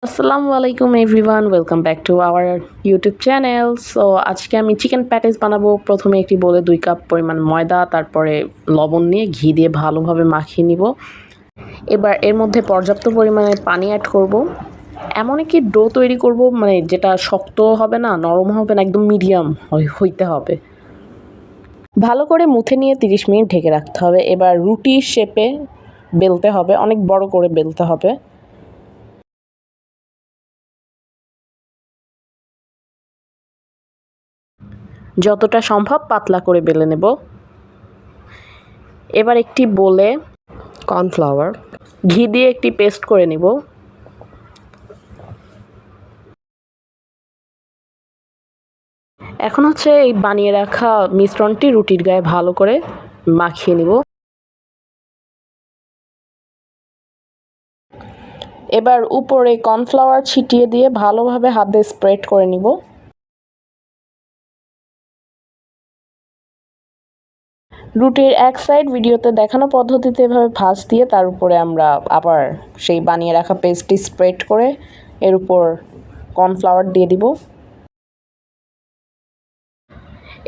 আসসালামু আলাইকুম everyone, welcome back to our YouTube channel. So আজকে আমি চিকেন প্যাটিস বানাবো। প্রথমে একটি বলে 2 কাপ পরিমাণ ময়দা, তারপরে লবণ নিয়ে ঘি দিয়ে ভালোভাবে মাখিয়ে নিব। এবার এর মধ্যে পর্যাপ্ত পরিমাণে পানি অ্যাড করব। এমন একটি ডো তৈরি করব, মানে যেটা শক্ত হবে না, নরম হবে না, একদম মিডিয়াম হইতে হবে। ভালো করে মুথে নিয়ে 30 মিনিট ঢেকে রাখতে হবে। এবার রুটির শেপে বেলতে হবে, অনেক বড় করে বেলতে হবে। যতটা সম্ভব পাতলা করে বেলে নেব। এবার একটি বোলে কর্নফ্লাওয়ার, ঘি দিয়ে একটি পেস্ট করে নিব। এখন হচ্ছে এই বানিয়ে রাখা মিশ্রণটি রুটির গায়ে ভালো করে মাখিয়ে নিব। এবার উপরে কর্নফ্লাওয়ার ছিটিয়ে দিয়ে ভালোভাবে হাত দিয়ে স্প্রেড করে নিব। রুটির এক সাইড ভিডিওতে দেখানো পদ্ধতিতে এভাবে ভাঁজ দিয়ে তার উপরে আমরা আবার সেই বানিয়ে রাখা পেস্টটি স্প্রেড করে এর উপর কর্নফ্লাওয়ার দিয়ে দিব।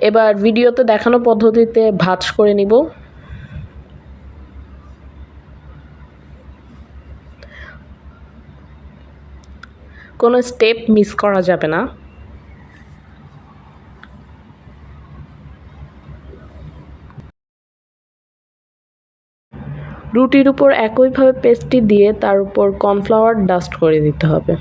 এবার ভিডিওতে দেখানো পদ্ধতিতে ভাঁজ করে নিব। কোনো স্টেপ মিস করা যাবে না। রুটির উপর একইভাবে পেস্টটি দিয়ে তার উপর কর্নফ্লাওয়ার ডাস্ট করে দিতে হবে।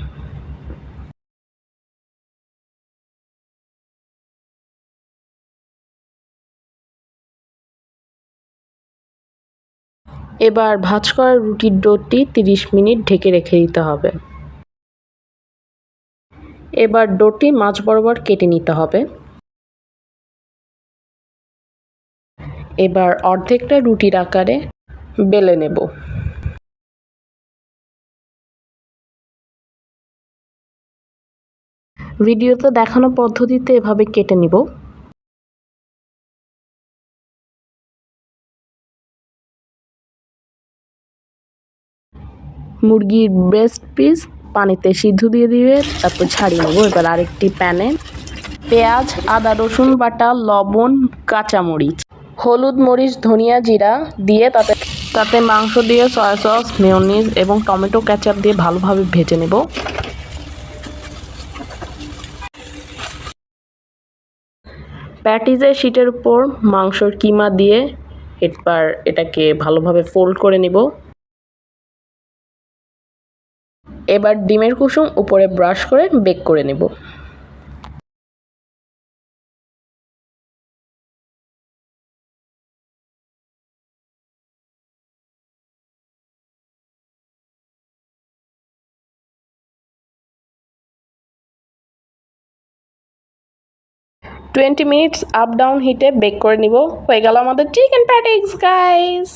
এবার ভাঁজ করা রুটির ডোটি 30 মিনিট ঢেকে রেখে দিতে হবে। এবার ডোটি মাঝ বরাবর কেটে নিতে হবে। এবার অর্ধেকটা রুটির আকারে বেলে নেব। ভিডিওতে দেখানো পদ্ধতিতে এভাবে কেটে নিব। মুরগির ব্রেস্ট পিস পানিতে সিদ্ধ দিয়ে দিবে, তারপর ছাড়িয়ে নেব। এবার আরেকটি প্যানে পেঁয়াজ, আদা, রসুন বাটা, লবণ, কাঁচামরিচ, হলুদ, মরিচ, ধনিয়া, জিরা দিয়ে তাতে মাংস দিয়ে সয়া সস, মেয়োনিজ এবং টমেটো কেচাপ দিয়ে ভালোভাবে ভেজে নেব। প্যাটিসের শিটের উপর মাংসর কিমা দিয়ে এবার এটাকে ভালোভাবে ফোল্ড করে নিব। এবার ডিমের কুসুম উপরে ব্রাশ করে বেক করে নেব। টোয়েন্টি মিনিটস আপ ডাউন হিটে বেক করে নিব। হয়ে গেল আমাদের চিকেন প্যাটিস গাইস।